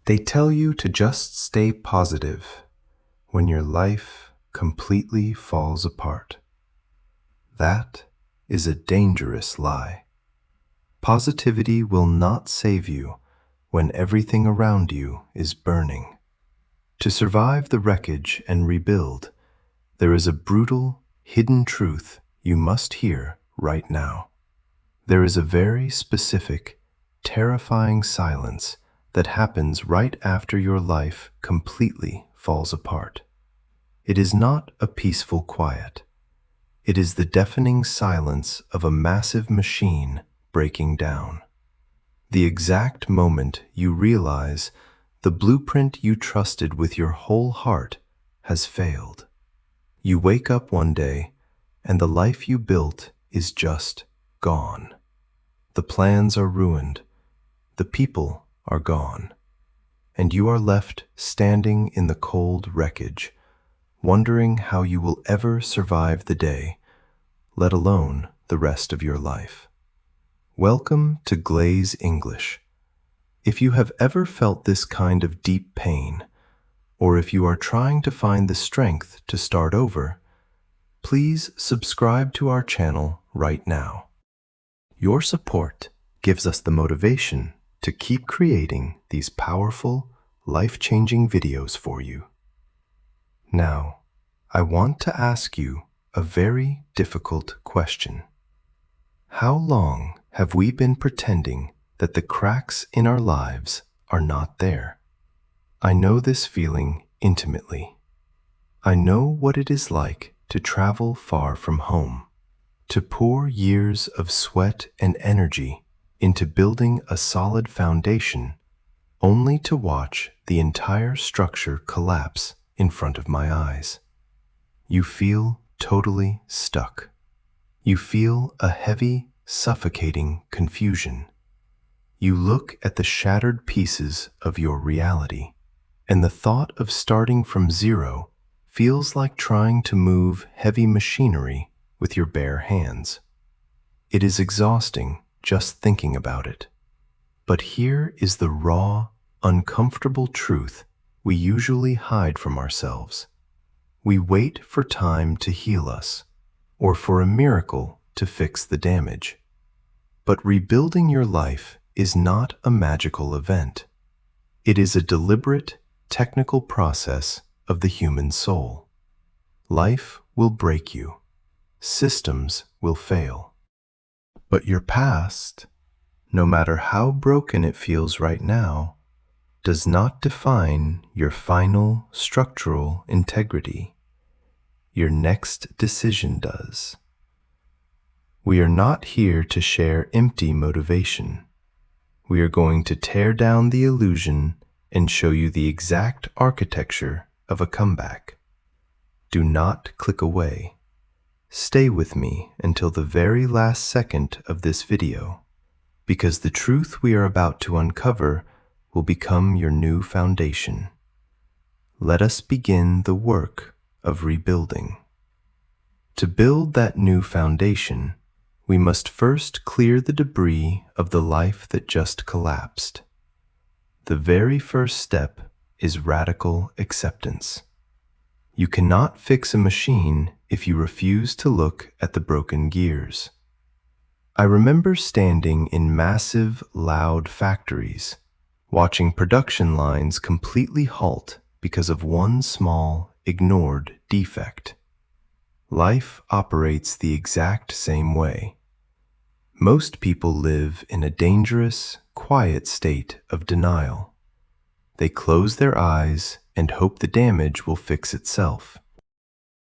They tell you to just stay positive when your life completely falls apart. That is a dangerous lie. Positivity will not save you when everything around you is burning. To survive the wreckage and rebuild, there is a brutal, hidden truth you must hear right now. There is a very specific, terrifying silence that happens right after your life completely falls apart. It is not a peaceful quiet. It is the deafening silence of a massive machine breaking down. The exact moment you realize the blueprint you trusted with your whole heart has failed. You wake up one day and the life you built is just gone. The plans are ruined. The people are gone. And you are left standing in the cold wreckage, wondering how you will ever survive the day, let alone the rest of your life. Welcome to Glaze English. If you have ever felt this kind of deep pain, or if you are trying to find the strength to start over, please subscribe to our channel right now. Your support gives us the motivation to keep creating these powerful, life-changing videos for you. Now, I want to ask you a very difficult question. How long have we been pretending that the cracks in our lives are not there? I know this feeling intimately. I know what it is like to travel far from home, to pour years of sweat and energy into building a solid foundation, only to watch the entire structure collapse in front of my eyes. You feel totally stuck. You feel a heavy, suffocating confusion. You look at the shattered pieces of your reality, and the thought of starting from zero feels like trying to move heavy machinery with your bare hands. It is exhausting just thinking about it. But here is the raw, uncomfortable truth we usually hide from ourselves. We wait for time to heal us, or for a miracle to fix the damage. But rebuilding your life is not a magical event. It is a deliberate, technical process of the human soul. Life will break you. Systems will fail. But your past, no matter how broken it feels right now, does not define your final structural integrity. Your next decision does. We are not here to share empty motivation. We are going to tear down the illusion and show you the exact architecture of a comeback. Do not click away. Stay with me until the very last second of this video, because the truth we are about to uncover will become your new foundation. Let us begin the work of rebuilding. To build that new foundation, we must first clear the debris of the life that just collapsed. The very first step is radical acceptance. You cannot fix a machine if you refuse to look at the broken gears. I remember standing in massive, loud factories, watching production lines completely halt because of one small, ignored defect. Life operates the exact same way. Most people live in a dangerous, quiet state of denial. They close their eyes and hope the damage will fix itself.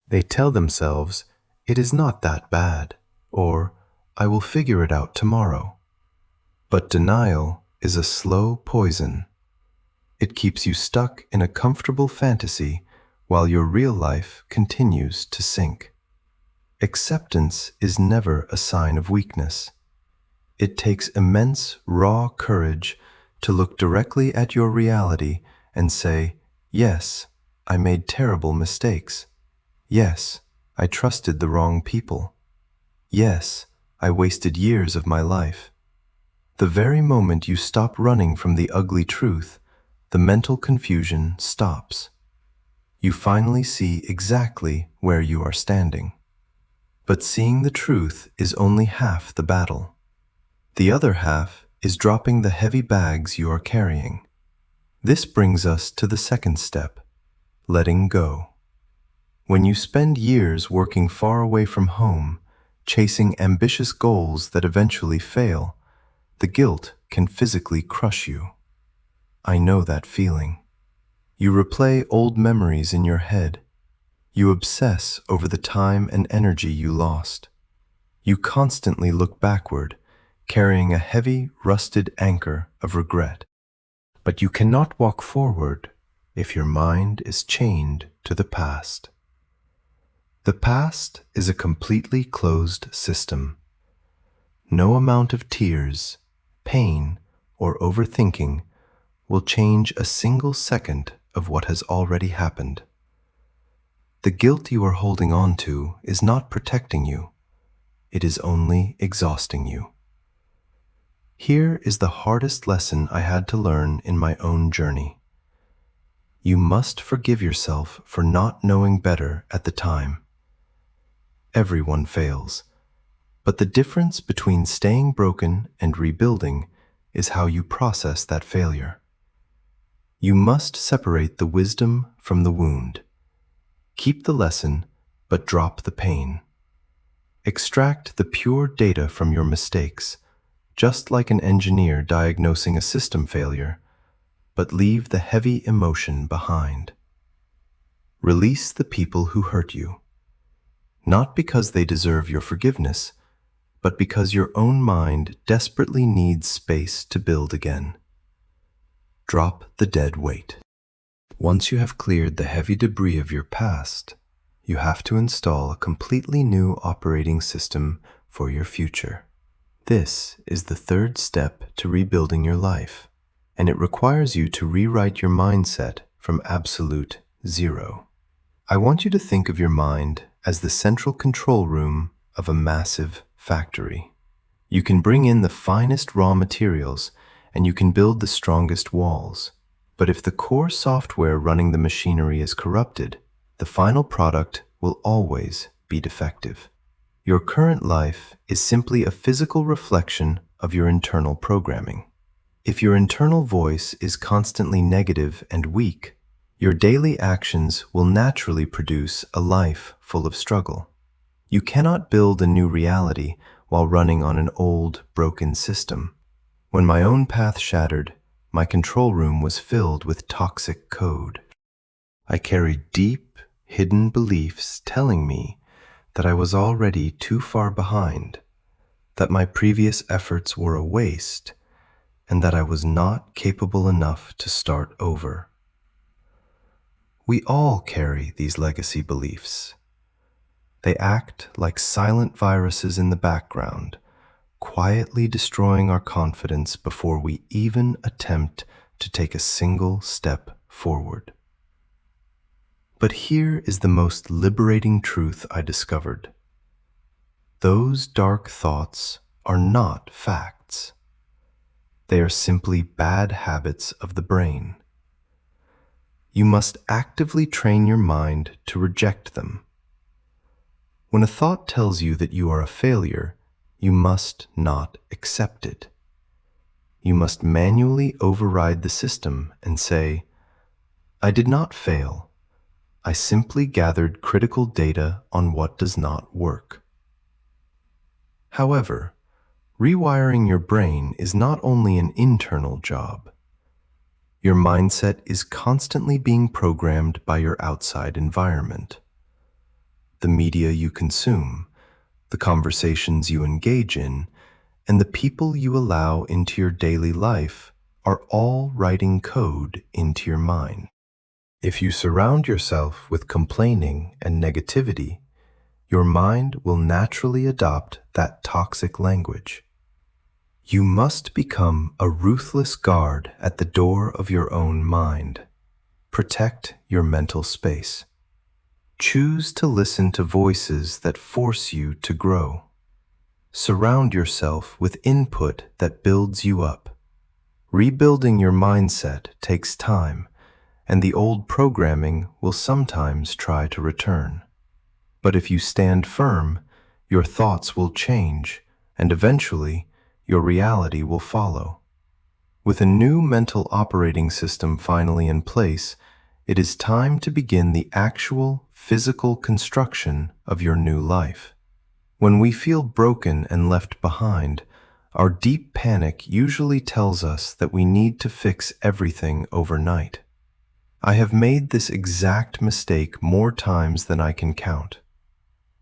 They tell themselves, "It is not that bad," or "I will figure it out tomorrow." But denial is a slow poison. It keeps you stuck in a comfortable fantasy while your real life continues to sink. Acceptance is never a sign of weakness. It takes immense, raw courage to look directly at your reality and say, "Yes, I made terrible mistakes. Yes, I trusted the wrong people. Yes, I wasted years of my life." The very moment you stop running from the ugly truth, the mental confusion stops. You finally see exactly where you are standing. But seeing the truth is only half the battle. The other half is dropping the heavy bags you are carrying. This brings us to the second step, letting go. When you spend years working far away from home, chasing ambitious goals that eventually fail, the guilt can physically crush you. I know that feeling. You replay old memories in your head. You obsess over the time and energy you lost. You constantly look backward, carrying a heavy, rusted anchor of regret. But you cannot walk forward if your mind is chained to the past. The past is a completely closed system. No amount of tears, pain, or overthinking will change a single second of what has already happened. The guilt you are holding on to is not protecting you. It is only exhausting you. Here is the hardest lesson I had to learn in my own journey. You must forgive yourself for not knowing better at the time. Everyone fails, but the difference between staying broken and rebuilding is how you process that failure. You must separate the wisdom from the wound. Keep the lesson, but drop the pain. Extract the pure data from your mistakes, just like an engineer diagnosing a system failure, but leave the heavy emotion behind. Release the people who hurt you, not because they deserve your forgiveness, but because your own mind desperately needs space to build again. Drop the dead weight. Once you have cleared the heavy debris of your past, you have to install a completely new operating system for your future. This is the third step to rebuilding your life, and it requires you to rewrite your mindset from absolute zero. I want you to think of your mind as the central control room of a massive factory. You can bring in the finest raw materials and you can build the strongest walls. But if the core software running the machinery is corrupted, the final product will always be defective. Your current life is simply a physical reflection of your internal programming. If your internal voice is constantly negative and weak, your daily actions will naturally produce a life full of struggle. You cannot build a new reality while running on an old, broken system. When my own path shattered, my control room was filled with toxic code. I carried deep, hidden beliefs telling me that I was already too far behind, that my previous efforts were a waste, and that I was not capable enough to start over. We all carry these legacy beliefs. They act like silent viruses in the background, quietly destroying our confidence before we even attempt to take a single step forward. But here is the most liberating truth I discovered. Those dark thoughts are not facts. They are simply bad habits of the brain. You must actively train your mind to reject them. When a thought tells you that you are a failure, you must not accept it. You must manually override the system and say, I did not fail. I simply gathered critical data on what does not work. However, rewiring your brain is not only an internal job. Your mindset is constantly being programmed by your outside environment. The media you consume, the conversations you engage in, and the people you allow into your daily life are all writing code into your mind. If you surround yourself with complaining and negativity, your mind will naturally adopt that toxic language. You must become a ruthless guard at the door of your own mind. Protect your mental space. Choose to listen to voices that force you to grow. Surround yourself with input that builds you up. Rebuilding your mindset takes time, and the old programming will sometimes try to return. But if you stand firm, your thoughts will change, and eventually, your reality will follow. With a new mental operating system finally in place, it is time to begin the actual physical construction of your new life. When we feel broken and left behind, our deep panic usually tells us that we need to fix everything overnight. I have made this exact mistake more times than I can count.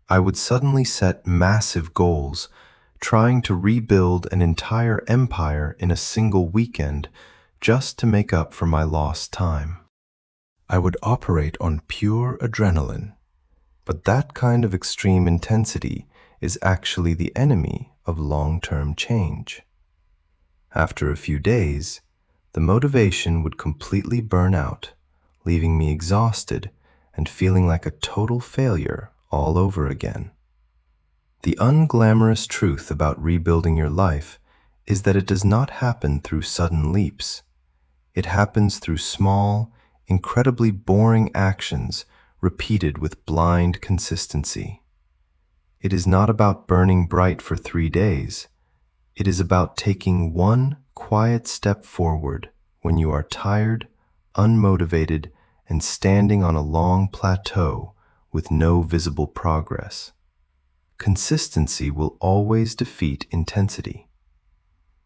I would suddenly set massive goals, trying to rebuild an entire empire in a single weekend just to make up for my lost time. I would operate on pure adrenaline, but that kind of extreme intensity is actually the enemy of long-term change. After a few days, the motivation would completely burn out, leaving me exhausted and feeling like a total failure all over again. The unglamorous truth about rebuilding your life is that it does not happen through sudden leaps. It happens through small, incredibly boring actions repeated with blind consistency. It is not about burning bright for 3 days. It is about taking one quiet step forward when you are tired, unmotivated, and standing on a long plateau with no visible progress. Consistency will always defeat intensity.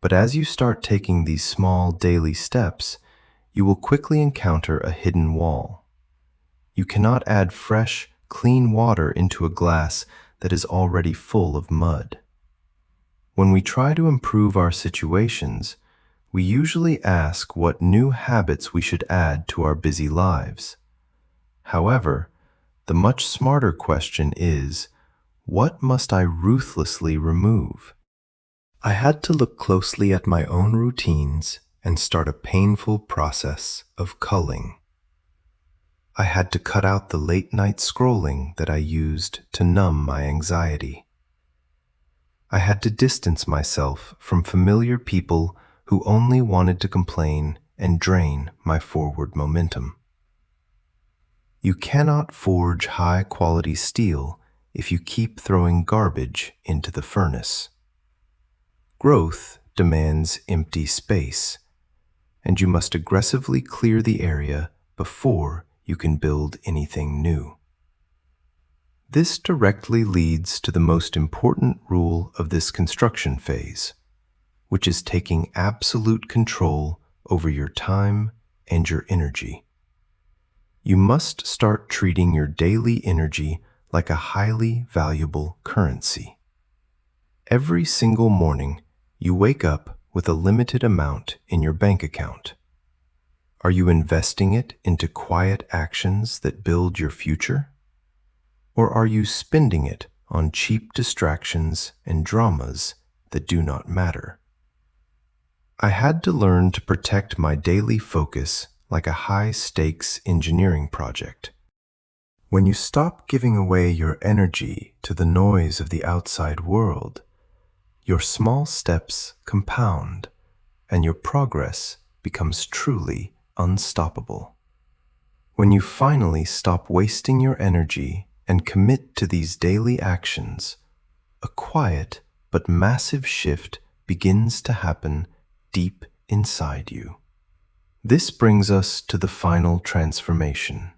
But as you start taking these small daily steps, you will quickly encounter a hidden wall. You cannot add fresh, clean water into a glass that is already full of mud. When we try to improve our situations, we usually ask what new habits we should add to our busy lives. However, the much smarter question is, what must I ruthlessly remove? I had to look closely at my own routines and start a painful process of culling. I had to cut out the late-night scrolling that I used to numb my anxiety. I had to distance myself from familiar people who only wanted to complain and drain my forward momentum. You cannot forge high-quality steel if you keep throwing garbage into the furnace. Growth demands empty space, and you must aggressively clear the area before you can build anything new. This directly leads to the most important rule of this construction phase, which is taking absolute control over your time and your energy. You must start treating your daily energy like a highly valuable currency. Every single morning, you wake up with a limited amount in your bank account. Are you investing it into quiet actions that build your future? Or are you spending it on cheap distractions and dramas that do not matter? I had to learn to protect my daily focus like a high-stakes engineering project. When you stop giving away your energy to the noise of the outside world, your small steps compound and your progress becomes truly unstoppable. When you finally stop wasting your energy and commit to these daily actions, a quiet but massive shift begins to happen deep inside you. This brings us to the final transformation.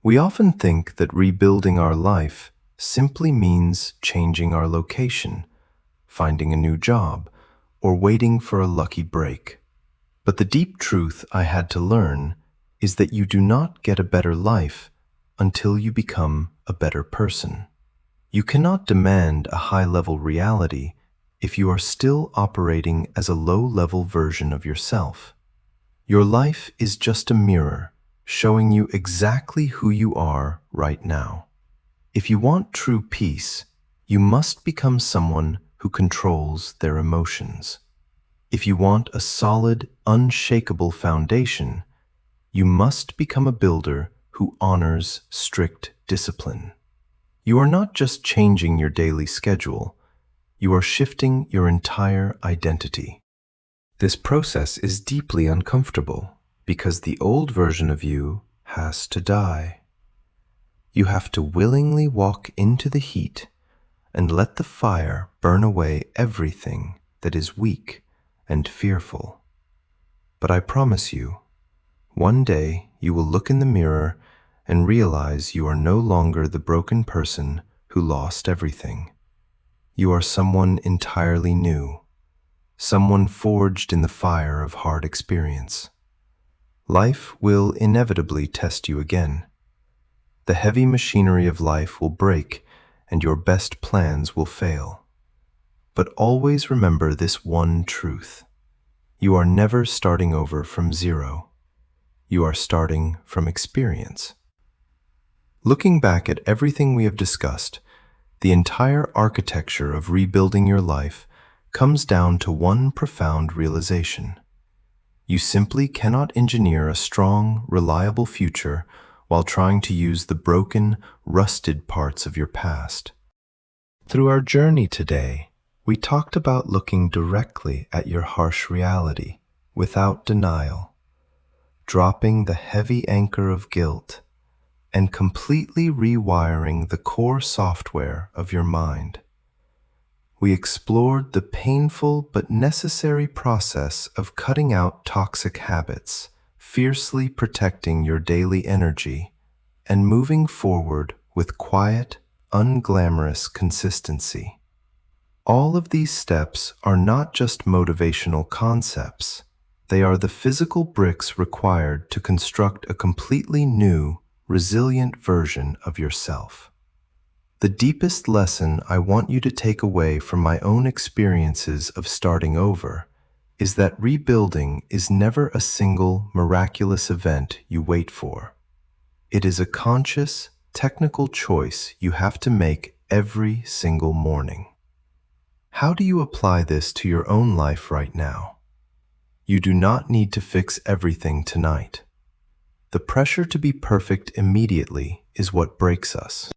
We often think that rebuilding our life simply means changing our location, finding a new job, or waiting for a lucky break. But the deep truth I had to learn is that you do not get a better life until you become a better person. You cannot demand a high-level reality if you are still operating as a low-level version of yourself. Your life is just a mirror showing you exactly who you are right now. If you want true peace, you must become someone who controls their emotions. If you want a solid, unshakable foundation, you must become a builder who honors strict discipline. You are not just changing your daily schedule, you are shifting your entire identity. This process is deeply uncomfortable because the old version of you has to die. You have to willingly walk into the heat and let the fire burn away everything that is weak and fearful. But I promise you, one day you will look in the mirror and realize you are no longer the broken person who lost everything. You are someone entirely new, someone forged in the fire of hard experience. Life will inevitably test you again. The heavy machinery of life will break and your best plans will fail. But always remember this one truth. You are never starting over from zero. You are starting from experience. Looking back at everything we have discussed, the entire architecture of rebuilding your life comes down to one profound realization. You simply cannot engineer a strong, reliable future while trying to use the broken, rusted parts of your past. Through our journey today, we talked about looking directly at your harsh reality without denial, dropping the heavy anchor of guilt, and completely rewiring the core software of your mind. We explored the painful but necessary process of cutting out toxic habits, fiercely protecting your daily energy, and moving forward with quiet, unglamorous consistency. All of these steps are not just motivational concepts. They are the physical bricks required to construct a completely new, resilient version of yourself. The deepest lesson I want you to take away from my own experiences of starting over is that rebuilding is never a single miraculous event you wait for. It is a conscious, technical choice you have to make every single morning. How do you apply this to your own life right now? You do not need to fix everything tonight. The pressure to be perfect immediately is what breaks us.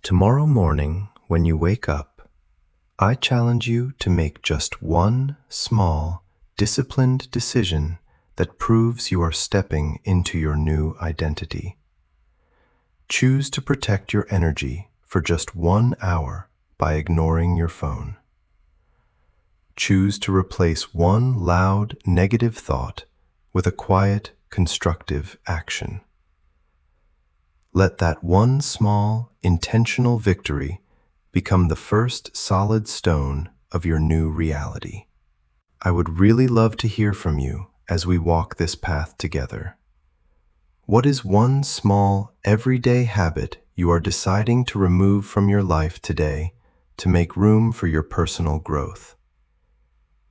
Tomorrow morning, when you wake up, I challenge you to make just one small, disciplined decision that proves you are stepping into your new identity. Choose to protect your energy for just 1 hour by ignoring your phone. Choose to replace one loud, negative thought with a quiet, constructive action. Let that one small, intentional victory become the first solid stone of your new reality. I would really love to hear from you as we walk this path together. What is one small, everyday habit you are deciding to remove from your life today to make room for your personal growth?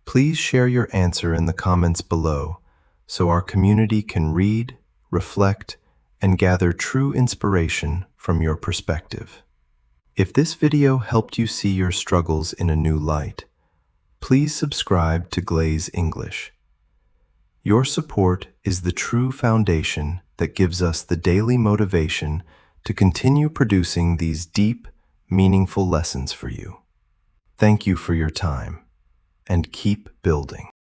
Please share your answer in the comments below so our community can read, reflect, and gather true inspiration from your perspective. If this video helped you see your struggles in a new light, please subscribe to Glaze English. Your support is the true foundation that gives us the daily motivation to continue producing these deep, meaningful lessons for you. Thank you for your time, and keep building.